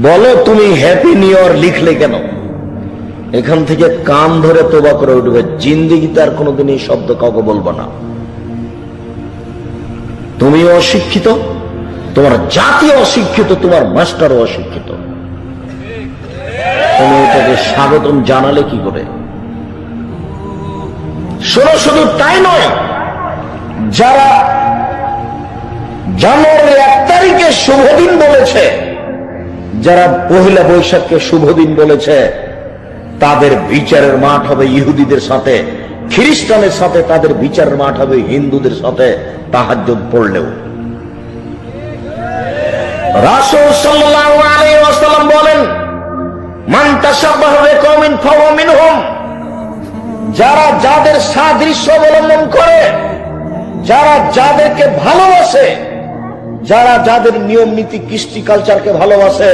বলো তুমি happy new year লিখলে কেন? এখান থেকে কান ধরে তোবা করে উঠবে, জিন্দিগিতে আর কোনোদিন এই শব্দ কাউকে বলবো না। তুমি অশিক্ষিত, তোমার জাতি অশিক্ষিত, তোমার মাস্টারও অশিক্ষিত। তুমি এটাকে স্বাগতম জানালে কি করে? শোনো, শুধু তাই নয়, যারা জানুয়ারি 1 তারিখে শুভদিন বলেছে, যারা পহেলা বৈশাখকে শুভদিন বলেছে, তাদের বিচারের মাঠ হবে ইহুদিদের সাথে, খ্রিস্টানের সাথে তাদের বিচারের মাঠ হবে হিন্দুদের সাথে তাহাজ্জুদ পড়লেও। রাসূল সাল্লাল্লাহু আলাইহি ওয়াসাল্লাম বলেন, মান তাশাব্বাহা বিকওমিন ফাহুয়া মিনহুম। যারা যাদের সাদৃশ্য অবলম্বন করে, যারা যাদেরকে ভালোবাসে, যারা যাদের নিয়ম নীতি কৃষ্টি কালচারকে ভালোবাসে,